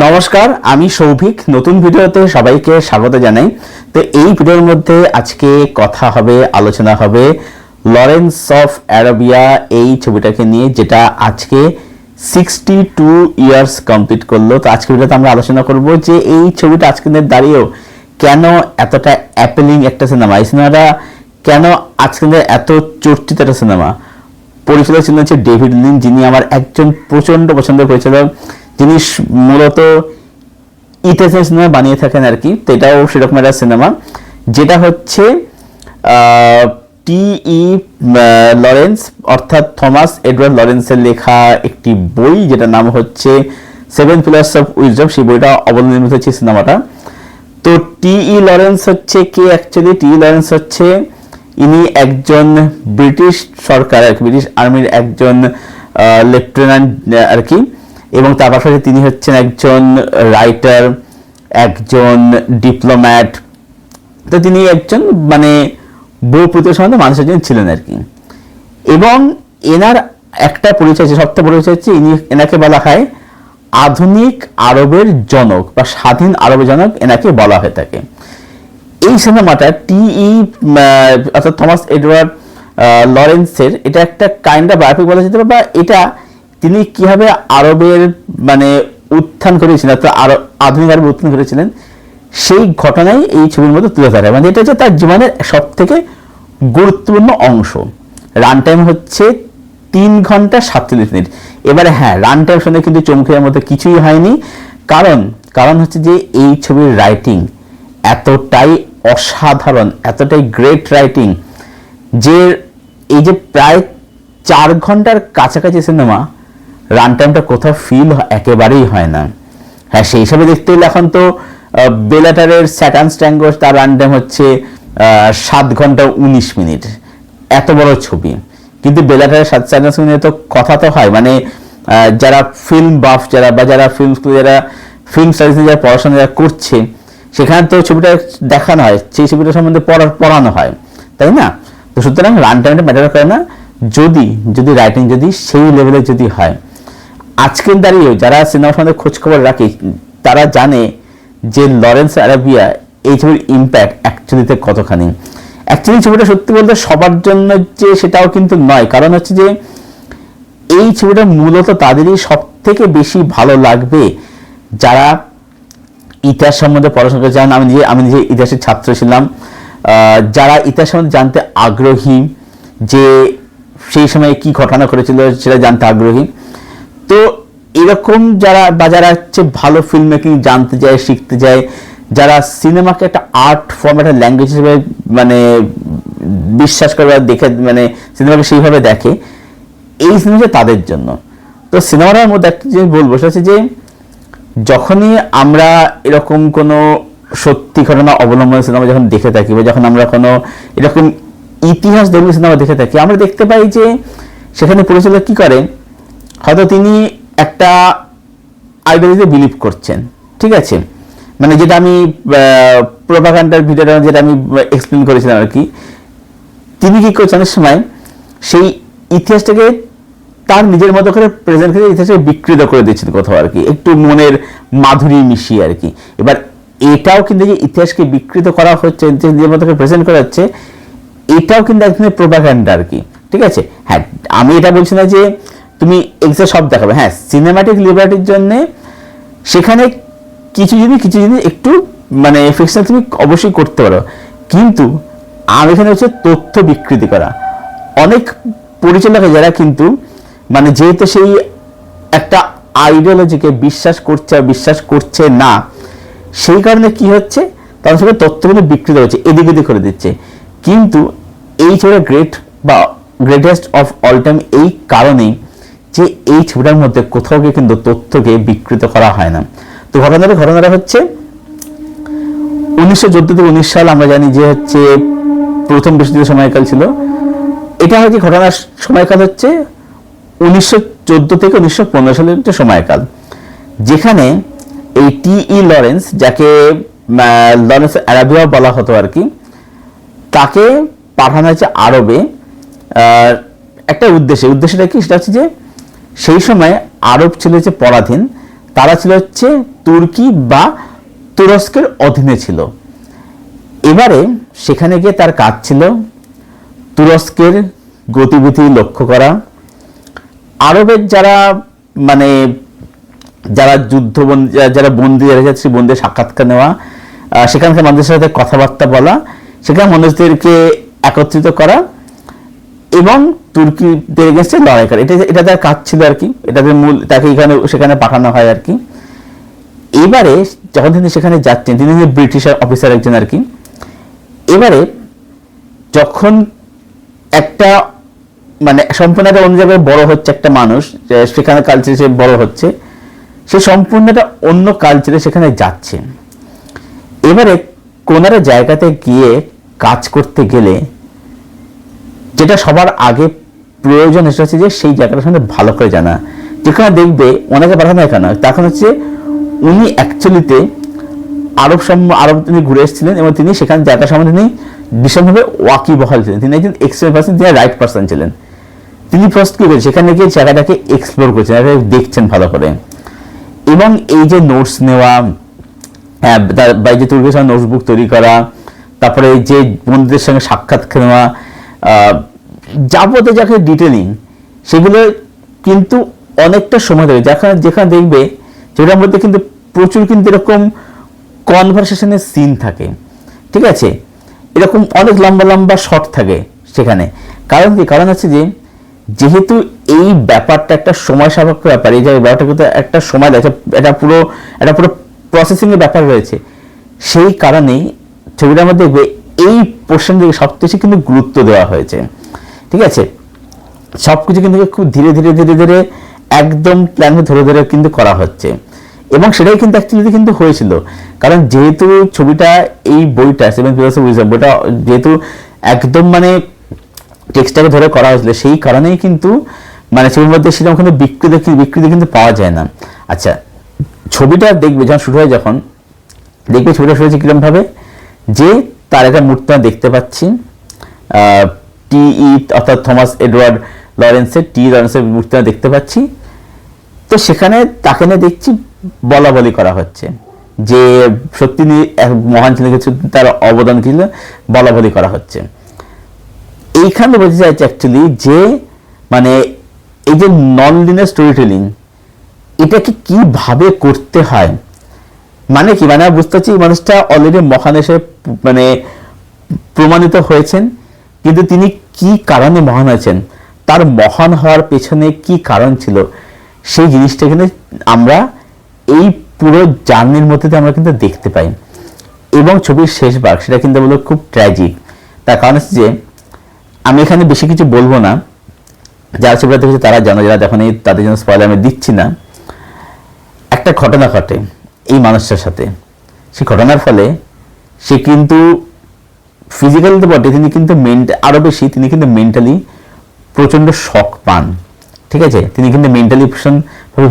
নমস্কার, আমি সৌভিক। নতুন ভিডিওতে সবাইকে স্বাগত জানাই। তো এই ভিডিওর মধ্যে আজকে কথা হবে, আলোচনা হবে লরেন্স অফ অ্যারাবিয়া এই ছবিটাকে নিয়ে, যেটা আজকে 62 ইয়ার্স কমপ্লিট করলো। তো আজকে ভিডিওতে আমরা আলোচনা করব যে এই ছবিটা আজকের দিনে দাঁড়িয়েও কেন এতটা অ্যাপেলিং একটা সিনেমা, এই সিনেমাটা কেন আজকের দিনে এত চর্চিত একটা সিনেমা। পরিচালক ছিলেন হচ্ছে ডেভিড লিন, যিনি আমার একজন প্রচণ্ড পছন্দের পরিচালক, যিনি মূলত ইতিহাসের সিনেমা বানিয়ে থাকেন আর কি। তো এটাও সেরকম একটা সিনেমা, যেটা হচ্ছে টি.ই. লরেন্স অর্থাৎ থমাস এডওয়ার্ড লরেন্সের লেখা একটি বই, যেটার নাম হচ্ছে 7 পিলার্স অফ উইজডম। সেই বইটা অবলম্বিত হচ্ছে সিনেমাটা। তো টি.ই. লরেন্স হচ্ছে কে অ্যাকচুয়ালি? টি.ই. লরেন্স হচ্ছে ইনি একজন ব্রিটিশ সরকার আর কি, ব্রিটিশ আর্মির একজন লেফটেন্যান্ট আর কি, এবং তার পাশাপাশি তিনি হচ্ছেন একজন রাইটার, একজন ডিপ্লোম্যাট। তো তিনি একজন মানে বহু প্রতিষ্ঠান মানুষের জন্য ছিলেন আর কি। এবং এনার একটা পরিচয়, সবথেকে পরিচয় হচ্ছে এনাকে বলা হয় আধুনিক আরবের জনক বা স্বাধীন আরবের জনক, এনাকে বলা হয়ে থাকে। এই সিনেমাটা টি.ই. অর্থাৎ থমাস এডওয়ার্ড লরেন্সের এটা একটা কাইন্ড অফ বায়োপিক বলা যেতে পারে, বা এটা তিনি কিভাবে আরবের মানে উত্থান করেছিলেন, অর্থাৎ আধুনিক আরবের উত্থান করেছিলেন, সেই ঘটনাই এই ছবির মধ্যে তুলে ধরা। মানে এটা হচ্ছে তার জীবনের সব থেকে গুরুত্বপূর্ণ অংশ। রান টাইম হচ্ছে 3 ঘন্টা 47 মিনিট। এবারে হ্যাঁ, রান টাইম শুনে কিন্তু চমকে যাওয়ার মতো কিছুই হয়নি, কারণ হচ্ছে যে এই ছবির রাইটিং এতটাই অসাধারণ, এতটাই গ্রেট রাইটিং, যে এই যে প্রায় 4 ঘন্টার কাছাকাছি সিনেমা, রান টাইমটা কোথাও ফিল একেবারেই হয় না। হ্যাঁ, সেই হিসাবে দেখতে গেলে এখন তো বেলাটারের স্যাটার্ন ট্যাঙ্গো, তার রান টাইম হচ্ছে 7 ঘন্টা 19 মিনিট, এত বড় ছবি। কিন্তু বেলাটারের 7 মিনিট তো কথা তো হয়, মানে যারা ফিল্ম বাফ, যারা ফিল্ম স্টাডিজ যারা পড়াশোনা যারা করছে, সেখানে তো ছবিটা দেখানো হয়, সেই ছবিটা সম্বন্ধে পড়ানো হয়, তাই না? তো সুতরাং রান টাইমটা ম্যাটার করে না, যদি রাইটিং যদি সেই লেভেলে যদি হয়। আজকের দাঁড়িয়েও যারা সিনেমা সম্বন্ধে খোঁজখবর রাখে, তারা জানে যে লরেন্স অ্যারাবিয়া এই ছবির ইম্প্যাক্ট অ্যাকচুয়ালিতে কতখানি। অ্যাকচুয়ালি ছবিটা সত্যি বলতে সবার জন্য যে সেটাও কিন্তু নয়, কারণ হচ্ছে যে এই ছবিটা মূলত তাদেরই সব থেকে বেশি ভালো লাগবে যারা ইতিহাস সম্বন্ধে পড়াশোনা করে চান। আমি নিজে ইতিহাসের ছাত্র ছিলাম। যারা ইতিহাস সম্বন্ধে জানতে আগ্রহী, যে সেই সময় কি ঘটনা করেছিল সেটা জানতে আগ্রহী, তো এরকম যারা হচ্ছে ভালো ফিল্ম মেকিং জানতে চায়, শিখতে চায়, যারা সিনেমাকে একটা আর্ট ফর্ম, একটা ল্যাঙ্গুয়েজ হিসেবে মানে বিশ্বাস করে দেখে, মানে সিনেমাকে সেইভাবে দেখে, এই সিনেমাটা তাদের জন্য। তো সিনেমাটার মধ্যে একটা জিনিস বলবো, সেটা হচ্ছে যে যখনই আমরা এরকম কোনো সত্যি ঘটনা অবলম্বনে সিনেমা যখন দেখে থাকি, বা যখন আমরা কোনো এরকম ইতিহাস ধর্মী সিনেমা দেখে থাকি, আমরা দেখতে পাই যে সেখানে পরিচালক কি করে, হয়তো তিনি একটা আইডিওলজিতে বিলিভ করছেন, ঠিক আছে, মানে যেটা আমি প্রোপাগান্ডার ভিডিওটা যেটা আমি এক্সপ্লেন করেছিলাম আর কি। তিনি কি করছেন, অনেক সময় সেই ইতিহাসটাকে তার নিজের মতো করে প্রেজেন্ট করে ইতিহাসকে বিকৃত করে দিচ্ছেন কোথাও আর কি, একটু মনের মাধুরী মিশিয়ে আর কি। এবার এটাও কিন্তু যে ইতিহাসকে বিকৃত করা হচ্ছে, নিজের মতো করে প্রেজেন্ট করা হচ্ছে, এটাও কিন্তু এক ধরনের প্রোপাগান্ডা আর কি, ঠিক আছে। হ্যাঁ, আমি এটা বলছি না যে তুমি এক্সাক্ট সব দেখাবে, হ্যাঁ, সিনেমাটিক লিবার্টির জন্য সেখানে কিছু জিনিস একটু মানে ফিকশন তুমি অবশ্যই করতে পারো, কিন্তু আর এখানে হচ্ছে তথ্য বিকৃতি করা। অনেক পরিচালক যারা কিন্তু মানে যেহেতু সেই একটা আইডিওলজিকে বিশ্বাস করছে না, সেই কারণে কি হচ্ছে, তাদের সঙ্গে তথ্যগুলো বিকৃত হচ্ছে, এদিক ওদিক করে দিচ্ছে। কিন্তু এই ছবিটা গ্রেটেস্ট অফ অল টাইম এই কারণেই যে এই ছবিটার মধ্যে কোথাও গিয়ে কিন্তু তথ্যকে বিকৃত করা হয় না। তো ঘটনাটা হচ্ছে 1914 সাল, আমরা জানি যে হচ্ছে প্রথম বিশ্বযুদ্ধের সময়কাল ছিল। এটা হচ্ছে ঘটনার সময়কাল হচ্ছে 1914 থেকে 1915 সালের একটা সময়কাল, যেখানে এই টি.ই. লরেন্স, যাকে লরেন্স অ্যারাবিয়া বলা হতো আর কি, তাকে পাঠানো হয়েছে আরবে একটা উদ্দেশ্যটা কি, সেটা হচ্ছে যে সেই সময় আরব ছিল যে পরাধীন, তারা ছিল হচ্ছে তুর্কি বা তুরস্কের অধীনে ছিল। এবারে সেখানে গিয়ে তার কাজ ছিল তুরস্কের গতিবিধি লক্ষ্য করা, আরবের যারা মানে যারা যুদ্ধবন্দী, যারা বন্দী যাচ্ছে সেই বন্দীর সাক্ষাৎকার নেওয়া, সেখানকার মানুষের সাথে কথাবার্তা বলা, সেখানে মানুষদেরকে একত্রিত করা এবং তুর্কিদের এগেন্সে লড়াই করা, এটা তার কাজ ছিল আর কি। এটাদের মূল, তাকে সেখানে পাঠানো হয় আর কি। এবারে যখন তিনি সেখানে যাচ্ছেন, তিনি ব্রিটিশ অফিসার একজন আর কি। এবারে যখন একটা মানে সম্পূর্ণ একটা অন্য জায়গায় বড় হচ্ছে একটা মানুষ, সেখানে কালচারে সে বড় হচ্ছে, সে সম্পূর্ণ একটা অন্য কালচারে সেখানে যাচ্ছে। এবারে কোন একটা জায়গাতে গিয়ে কাজ করতে গেলে যেটা সবার আগে প্রয়োজন এসেছে যে সেই জায়গাটা সম্বন্ধে ভালো করে জানা। যেখানে দেখবে অনেকে পাঠানো হয় কেন, তখন হচ্ছে উনি অ্যাকচুয়ালিতে আরব তিনি ঘুরে এসেছিলেন এবং তিনি সেখানে জায়গা সম্বন্ধে তিনি ভীষণভাবে ওয়াকিবহাল ছিলেন। তিনি একজন এক্সপেরিয়েন্স পার্সন, তিনি রাইট পার্সন ছিলেন। তিনি ফার্স্ট কি করেছেন, সেখানে গিয়ে জায়গাটাকে এক্সপ্লোর করেছেন, দেখছেন ভালো করে। এবং এই যে নোটস নেওয়া, বা এই যে তুর্কির সঙ্গে নোটবুক তৈরি করা, তারপরে এই যে বন্ধুদের সঙ্গে সাক্ষাৎ নেওয়া, যাবতীয় যাকে ডিটেলিং, সেগুলো কিন্তু অনেকটা সময় ধরে, যেখানে দেখবে যেটার মধ্যে কিন্তু প্রচুর কিন্তু এরকম কনভারসেশনের সিন থাকে, ঠিক আছে, এরকম অনেক লম্বা লম্বা শট থাকে সেখানে। কারণ কি, কারণ হচ্ছে যে যেহেতু এই ব্যাপারটা একটা সময় সাপেক্ষ ব্যাপার, এই যে ব্যাপারটা কিন্তু একটা সময় লাগছে, এটা পুরো প্রসেসিং এর ব্যাপার রয়েছে, সেই কারণেই ছবিটার মধ্যে দেখবে এই পোর্শন দিকে সবকিছু কিন্তু গুরুত্ব দেওয়া হয়েছে, ঠিক আছে। সবকিছু কিন্তু খুব ধীরে ধীরে ধীরে ধীরে একদম প্ল্যান ধরে ধরে কিন্তু করা হচ্ছে, এবং সেটাই কিন্তু অ্যাকচুয়ালি কিন্তু হয়েছিল। কারণ যেহেতু ছবিটা, এই বইটা সেভেন পিলার্স অফ উইজডম বইটা যেহেতু একদম মানে টেক্সটটাকে ধরে করা হয়েছিল, সেই কারণেই কিন্তু মানে ছবির মধ্যে সেরকম কিন্তু বিকৃতি কিন্তু পাওয়া যায় না। আচ্ছা, ছবিটা দেখবে যখন শুরু হয়, যখন দেখবে ছবিটা শুরু হয়েছে কিরকম ভাবে, যে তার একটা মূর্তি দেখতে পাচ্ছি, অর্থাৎ থমাস এডওয়ার্ড লরেন্সের মূর্তি দেখতে পাচ্ছি। তো সেখানে তাকে নিয়ে দেখছি বলা বলি করা হচ্ছে যে সত্যি মহান ছিলেন, কিছু তার অবদান ছিল, বলা বলি করা হচ্ছে। এইখানে বোঝা যাচ্ছে অ্যাকচুয়ালি যে মানে এই যে নন লিনিয়ার স্টোরি টেলিং, এটাকে কিভাবে করতে হয়, মানে কি, মানে বুঝতে পারছি মানুষটা অলরেডি মহান এসে মানে প্রমাণিত হয়েছেন, কিন্তু তিনি কি কারণে মহান হয়েছেন, তার মহান হওয়ার পেছনে কি কারণ ছিল, সেই জিনিসটা কিন্তু আমরা এই পুরো জার্নির মধ্যে আমরা কিন্তু দেখতে পাই। এবং ছবির শেষ ভাগ সেটা কিন্তু বলবো খুব ট্র্যাজিক। তার কারণ হচ্ছে যে আমি এখানে বেশি কিছু বলবো না, যারা ছবিটা দেখেছে তারা জানো, যারা দেখেন তাদের জন্য স্পয়লার আমি দিচ্ছি না। একটা ঘটনা ঘটে এই মানুষটার সাথে, সেই ঘটনার ফলে সে কিন্তু ফিজিক্যালি তো বটে, তিনি কিন্তু আরো বেশি তিনি কিন্তু মেন্টালি প্রচন্ড শক পান, ঠিক আছে, তিনি কিন্তু মেন্টালি ভীষণ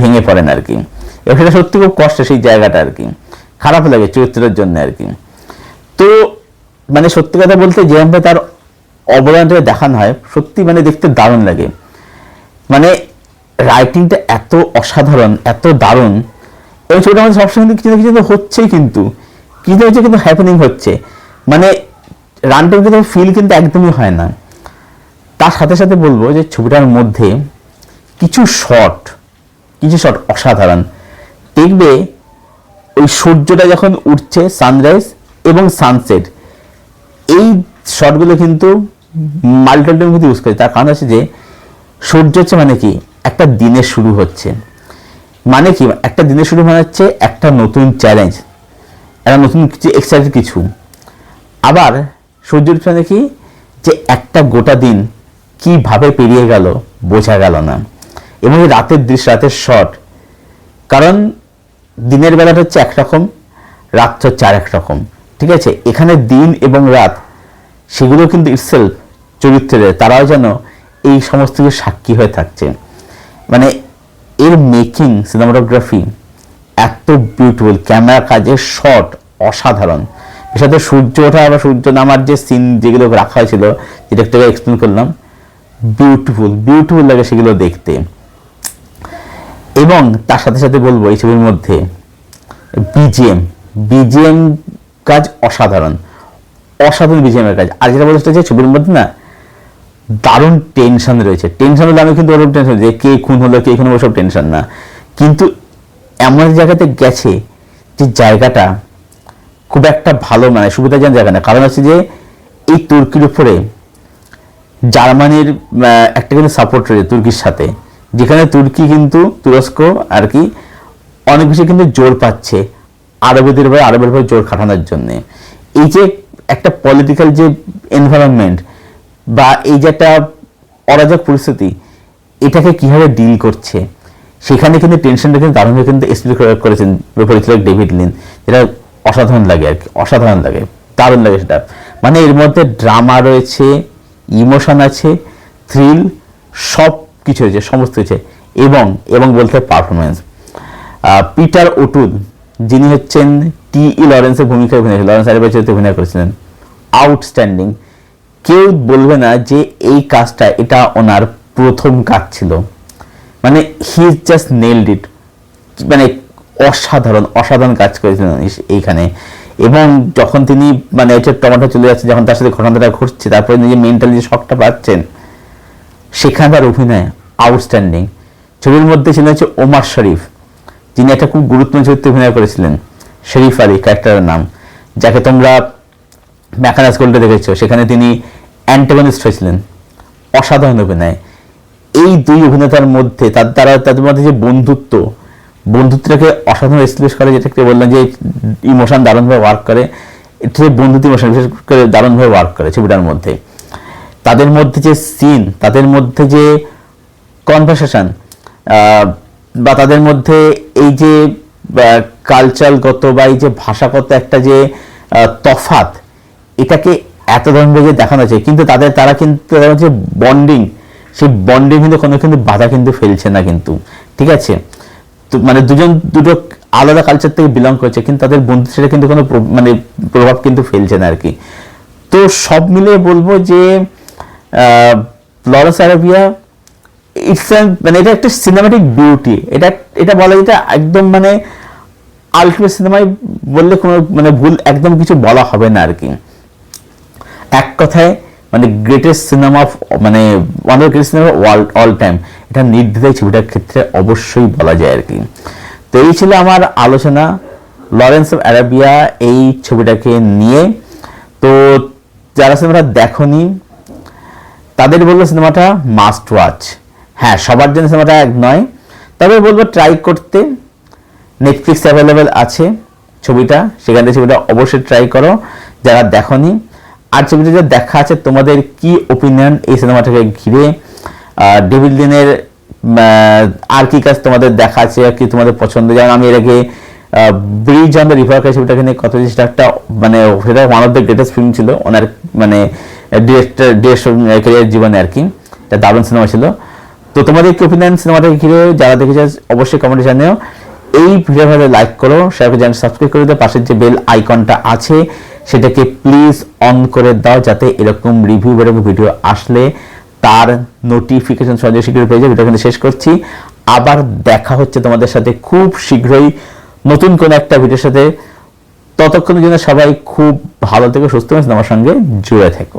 ভেঙে পড়েন আর কি। এবং সেটা সত্যি খুব কষ্ট, সেই জায়গাটা আর কি খারাপ লাগে চরিত্রের জন্য আর কি। তো মানে সত্যি কথা বলতে যেভাবে তার অবদানটা দেখানো হয়, সত্যি মানে দেখতে দারুণ লাগে। মানে রাইটিংটা এত অসাধারণ, এত দারুণ, এবং ছবিটা আমাদের সবসময় কিছু না কিছু হচ্ছেই, কিন্তু কিছু হচ্ছে কিন্তু হ্যাপেনিং হচ্ছে, মানে রান টাইম কিন্তু ফিল কিন্তু একদমই হয় না। তার সাথে সাথে বলবো যে ছবিটার মধ্যে কিছু শট অসাধারণ। দেখবে ওই সূর্যটা যখন উঠছে, সানরাইজ এবং সানসেট, এই শটগুলো কিন্তু মাল্টিটাইম কিন্তু ইউজ করে। তার কারণ হচ্ছে যে সূর্য হচ্ছে মানে কি, একটা দিনের শুরু হচ্ছে, মানে কি একটা দিনের শুরু মানে হচ্ছে একটা নতুন চ্যালেঞ্জ, একটা নতুন কিছু এক্সাইটেড কিছু। আবার সূর্যের মানে কি, যে একটা গোটা দিন কিভাবে পেরিয়ে গেল বোঝা গেল না। এবং এই রাতের দৃশ্য, রাতের শট, কারণ দিনের বেলাটা হচ্ছে একরকম, রাত হচ্ছে আর একরকম, ঠিক আছে। এখানে দিন এবং রাত সেগুলো কিন্তু ইটসেলফ চরিত্রের, তারাও যেন এই সমস্ত কিছু সাক্ষী হয়ে থাকছে। মানে এর মেকিং, সিনেমাটোগ্রাফি এত বিউটিফুল, ক্যামেরা কাজের শট অসাধারণ, এর সাথে সূর্য ওঠা বা সূর্য নামার যে সিন যেগুলো রাখা হয়েছিল, যেটা একটু এক্সপ্লেন করলাম, বিউটিফুল লাগে সেগুলো দেখতে। এবং তার সাথে সাথে বলবো এই ছবির মধ্যে বিজিএম কাজ অসাধারণ বিজিএম এর কাজ। আর যেটা বলতে যে ছবির মধ্যে না দারুণ টেনশন রয়েছে। টেনশন হলে আমি কিন্তু ওরকম টেনশন যে কে খুন হলো কে খুন হলো সব টেনশন না, কিন্তু এমন জায়গাতে গেছে যে জায়গাটা খুব একটা ভালো মানে সুবিধাজনক জায়গা না। কারণ হচ্ছে যে এই তুর্কির উপরে জার্মানির একটা কিন্তু সাপোর্ট রয়েছে তুর্কির সাথে, যেখানে তুর্কি কিন্তু তুরস্ক আর কি অনেক বেশি কিন্তু জোর পাচ্ছে আরবের উপর জোর খাটানোর জন্য। এই যে একটা পলিটিক্যাল যে এনভায়রনমেন্ট বা এই যে একটা অরাজক পরিস্থিতি, এটাকে কিভাবে ডিল করছে সেখানে কিন্তু টেনশনটা কিন্তু দারুণভাবে কিন্তু এক্সপ্লেন করেছেন পরিচালক ডেভিড লিন, যেটা অসাধারণ লাগে আর কি, অসাধারণ লাগে, দারুণ লাগে সেটা। মানে এর মধ্যে ড্রামা রয়েছে, ইমোশন আছে, থ্রিল, সব কিছু হয়েছে, সমস্ত হয়েছে। এবং বলতে পারফরমেন্স, পিটার ওটুল যিনি হচ্ছেন টি.ই. লরেন্সের ভূমিকায় লরেন্স আরিফের চরিত্রে অভিনয় করেছিলেন, আউটস্ট্যান্ডিং। কেউ বলবে না যে এই কাজটা এটা ওনার প্রথম কাজ ছিল। মানে হি জাস্ট নেইলড ইট, মানে অসাধারণ কাজ করেছিলেন এইখানে। এবং যখন তিনি মানে টমেটো চলে যাচ্ছে, যখন তার সাথে ঘটনাটা ঘটছে, তারপরে নিজে মেন্টালি যে শকটা পাচ্ছেন, সেখানকার অভিনয় আউটস্ট্যান্ডিং। ছবির মধ্যে ছিলেন হচ্ছে ওমর শরীফ, যিনি একটা খুব গুরুত্বপূর্ণ চরিত্রে অভিনয় করেছিলেন, শরীফ আলী ক্যারেক্টারের নাম, যাকে তোমরা ম্যাকানাস গোল্ডে দেখেছো, সেখানে তিনি অ্যান্টাগনিস্ট হয়েছিলেন। অসাধারণ অভিনয়। এই দুই অভিনেতার মধ্যে তাদের মধ্যে যে বন্ধুত্বটাকে অসাধারণ এস্টাবলিশ করে, যেটাকে বললাম যে ইমোশন দারুণভাবে ওয়ার্ক করে, এটা বন্ধুত্ব ইমোশন বিশেষ করে দারুণভাবে ওয়ার্ক করে ছবিটার মধ্যে। তাদের মধ্যে যে সিন, তাদের মধ্যে যে কনভারসেশন বা তাদের মধ্যে এই যে কালচারগত বা এই যে ভাষাগত একটা যে তফাৎ, এটাকে এত ধরনের দেখানো হয়েছে। কিন্তু তারা কিন্তু যে বন্ডিং, সেই বন্ডিং কিন্তু বাধা কিন্তু ফেলছে না কিন্তু, ঠিক আছে। তো মানে দুটো আলাদা কালচার থেকে বিলং করছে, কিন্তু তাদের বন্ধুত্ব সেটা কিন্তু কোনো মানে প্রভাব কিন্তু ফেলছে না আর কি। তো সব মিলিয়ে বলবো যে লরেন্স আরাবিয়া মানে এটা একটা সিনেমাটিক বিউটি। এটা বলা যেটা একদম মানে আলটিমেট সিনেমায় বললে কোনো মানে ভুল একদম কিছু বলা হবে না আর কি। এক কথায় মানে গ্রেটেস্ট সিনেমা মানে one of the greatest cinema all time, এটা নির্দ্বিধায় ছবিটার ক্ষেত্রে অবশ্যই বলা যায় আর কি। তো এই ছিল আমার আলোচনা লরেন্স অফ আরাবিয়া এই ছবিটাকে নিয়ে। তো যারা সিনেমাটা দেখোনি তাদের বলবো সিনেমাটা মাস্ট ওয়াচ। হ্যাঁ, সবার জন্য সিনেমাটা এক নয়, তবে বলবো ট্রাই করতে। নেটফ্লিক্স অ্যাভেলেবেল আছে ছবিটা, সেখান থেকে ছবিটা অবশ্যই ট্রাই করো যারা দেখোনি। আর ছবিটা যা দেখা আছে, তোমাদের কি ওপিনিয়ন এই সিনেমাটাকে ঘিরে, ডেভিড লিনের আর কি কাজ তোমাদের দেখা আছে, আর কি তোমাদের পছন্দ। যেমন আমি এর আগে ব্রিজ অন দ্য রিভার ছবিটাকে নিয়ে কথা বলেছি, একটা মানে সেটা one of the greatest film ছিল ওনার মানে ডিরেক্টর ক্যারিয়ার জীবনে আর কি, এটা দারুণ সিনেমা ছিল। তো তোমাদের কি ওপিনিয়ন সিনেমাটাকে ঘিরে, যারা দেখেছে অবশ্যই কমেন্টে জানিও। এই ভিডিওটা লাইক করো, শেয়ার করে চ্যানেল সাবস্ক্রাইব করে দাও, পাশের যে বেল আইকনটা আছে সেটাকে প্লিজ অন করে দাও, যাতে এরকম রিভিউ ভিডিও আসলে তার নোটিফিকেশন সহজে শীঘ্রই পেয়ে যাবে। ভিডিও কিন্তু শেষ করছি, আবার দেখা হচ্ছে তোমাদের সাথে খুব শীঘ্রই নতুন কোন একটা ভিডিওর সাথে। ততক্ষণের জন্য সবাই খুব ভালো থেকো, সুস্থ থেকো, আমার সঙ্গে জুড়ে থেকো।